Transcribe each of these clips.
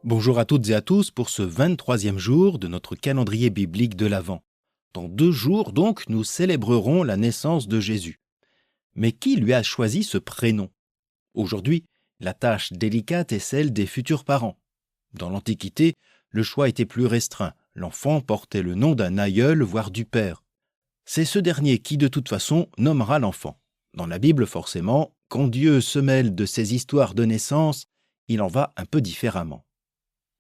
Bonjour à toutes et à tous pour ce 23e jour de notre calendrier biblique de l'Avent. Dans 2 jours donc, nous célébrerons la naissance de Jésus. Mais qui lui a choisi ce prénom? Aujourd'hui, la tâche délicate est celle des futurs parents. Dans l'Antiquité, le choix était plus restreint. L'enfant portait le nom d'un aïeul, voire du père. C'est ce dernier qui, de toute façon, nommera l'enfant. Dans la Bible, forcément, quand Dieu se mêle de ces histoires de naissance, il en va un peu différemment.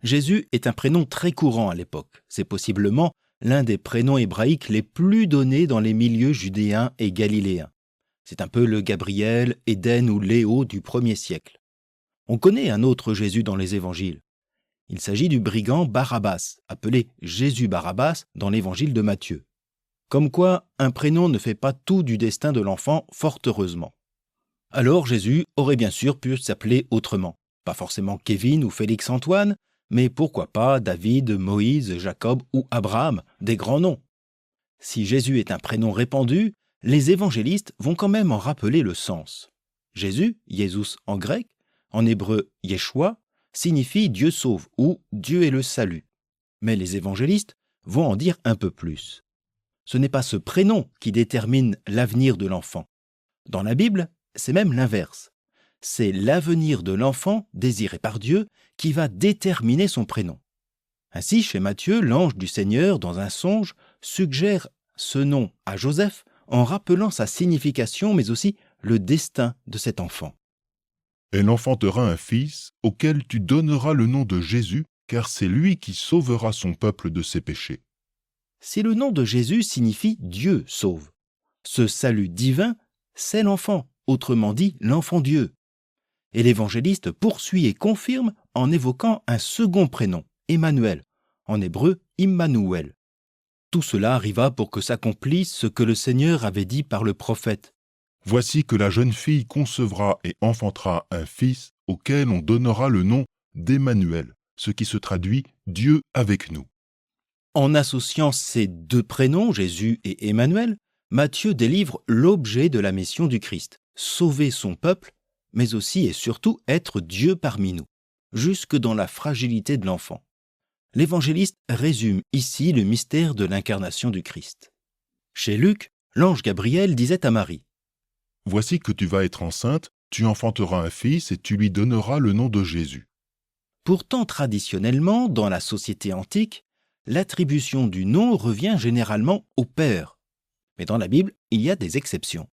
Jésus est un prénom très courant à l'époque. C'est possiblement l'un des prénoms hébraïques les plus donnés dans les milieux judéens et galiléens. C'est un peu le Gabriel, Éden ou Léo du 1er siècle. On connaît un autre Jésus dans les évangiles. Il s'agit du brigand Barabbas, appelé Jésus Barabbas dans l'évangile de Matthieu. Comme quoi, un prénom ne fait pas tout du destin de l'enfant, fort heureusement. Alors Jésus aurait bien sûr pu s'appeler autrement. Pas forcément Kevin ou Félix Antoine, mais pourquoi pas David, Moïse, Jacob ou Abraham, des grands noms. Si Jésus est un prénom répandu, les évangélistes vont quand même en rappeler le sens. Jésus, Jésus en grec, en hébreu Yeshua, signifie Dieu sauve ou Dieu est le salut. Mais les évangélistes vont en dire un peu plus. Ce n'est pas ce prénom qui détermine l'avenir de l'enfant. Dans la Bible, c'est même l'inverse. C'est l'avenir de l'enfant désiré par Dieu qui va déterminer son prénom. Ainsi, chez Matthieu, l'ange du Seigneur, dans un songe, suggère ce nom à Joseph en rappelant sa signification, mais aussi le destin de cet enfant. Elle enfantera un fils auquel tu donneras le nom de Jésus, car c'est lui qui sauvera son peuple de ses péchés. Si le nom de Jésus signifie Dieu sauve, ce salut divin, c'est l'enfant, autrement dit l'enfant Dieu. Et l'évangéliste poursuit et confirme en évoquant un second prénom, Emmanuel, en hébreu Immanuel. Tout cela arriva pour que s'accomplisse ce que le Seigneur avait dit par le prophète. Voici que la jeune fille concevra et enfantera un fils auquel on donnera le nom d'Emmanuel, ce qui se traduit Dieu avec nous. En associant ces 2 prénoms, Jésus et Emmanuel, Matthieu délivre l'objet de la mission du Christ, sauver son peuple, mais aussi et surtout être Dieu parmi nous, jusque dans la fragilité de l'enfant. L'évangéliste résume ici le mystère de l'incarnation du Christ. Chez Luc, l'ange Gabriel disait à Marie : « Voici que tu vas être enceinte, tu enfanteras un fils et tu lui donneras le nom de Jésus. » Pourtant, traditionnellement, dans la société antique, l'attribution du nom revient généralement au père. Mais dans la Bible, il y a des exceptions.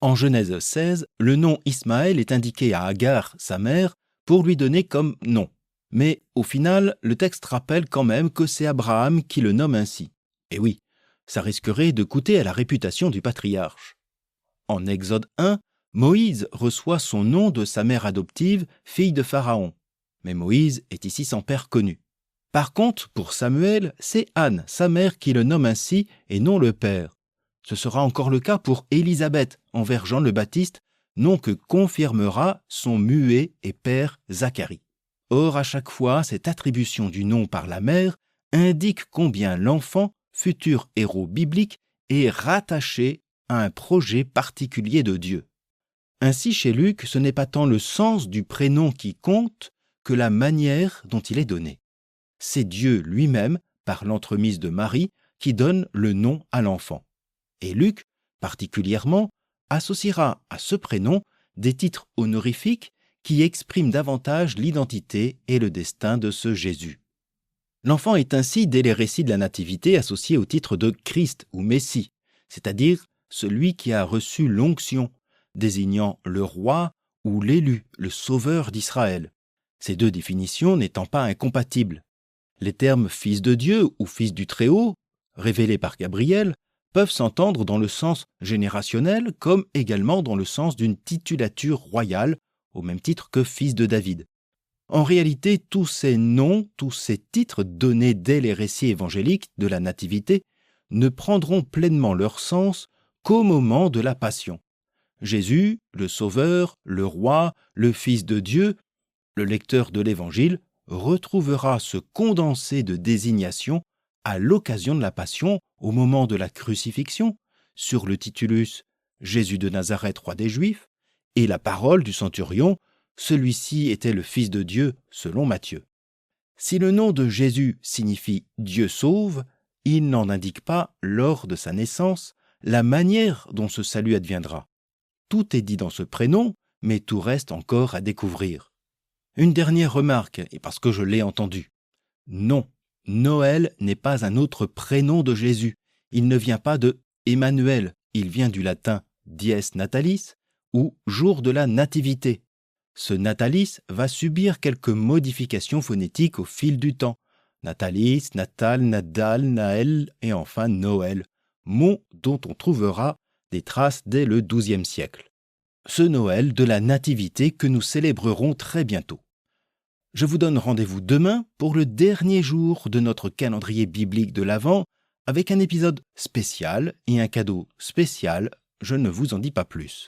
En Genèse 16, le nom Ismaël est indiqué à Agar, sa mère, pour lui donner comme nom. Mais au final, le texte rappelle quand même que c'est Abraham qui le nomme ainsi. Et oui, ça risquerait de coûter à la réputation du patriarche. En Exode 1, Moïse reçoit son nom de sa mère adoptive, fille de Pharaon. Mais Moïse est ici sans père connu. Par contre, pour Samuel, c'est Anne, sa mère, qui le nomme ainsi et non le père. Ce sera encore le cas pour Élisabeth, envers Jean le Baptiste, nom que confirmera son muet et père Zacharie. Or, à chaque fois, cette attribution du nom par la mère indique combien l'enfant, futur héros biblique, est rattaché à un projet particulier de Dieu. Ainsi, chez Luc, ce n'est pas tant le sens du prénom qui compte que la manière dont il est donné. C'est Dieu lui-même, par l'entremise de Marie, qui donne le nom à l'enfant. Et Luc, particulièrement, associera à ce prénom des titres honorifiques qui expriment davantage l'identité et le destin de ce Jésus. L'enfant est ainsi, dès les récits de la Nativité, associé au titre de Christ ou Messie, c'est-à-dire celui qui a reçu l'onction, désignant le roi ou l'élu, le sauveur d'Israël. Ces 2 définitions n'étant pas incompatibles. Les termes « fils de Dieu » ou « fils du Très-Haut », révélés par Gabriel, peuvent s'entendre dans le sens générationnel comme également dans le sens d'une titulature royale, au même titre que fils de David. En réalité, tous ces noms, tous ces titres donnés dès les récits évangéliques de la Nativité ne prendront pleinement leur sens qu'au moment de la Passion. Jésus, le Sauveur, le Roi, le Fils de Dieu, le lecteur de l'Évangile retrouvera ce condensé de désignation à l'occasion de la Passion, au moment de la crucifixion, sur le titulus « Jésus de Nazareth, roi des Juifs » et la parole du centurion « Celui-ci était le Fils de Dieu » selon Matthieu. Si le nom de Jésus signifie « Dieu sauve », il n'en indique pas, lors de sa naissance, la manière dont ce salut adviendra. Tout est dit dans ce prénom, mais tout reste encore à découvrir. Une dernière remarque, et parce que je l'ai entendu. Non, Noël n'est pas un autre prénom de Jésus. Il ne vient pas de Emmanuel, il vient du latin dies natalis, ou jour de la nativité. Ce natalis va subir quelques modifications phonétiques au fil du temps. Natalis, Natal, Nadal, Naël et enfin Noël, mots dont on trouvera des traces dès le XIIe siècle. Ce Noël de la Nativité que nous célébrerons très bientôt. Je vous donne rendez-vous demain pour le dernier jour de notre calendrier biblique de l'Avent avec un épisode spécial et un cadeau spécial, je ne vous en dis pas plus.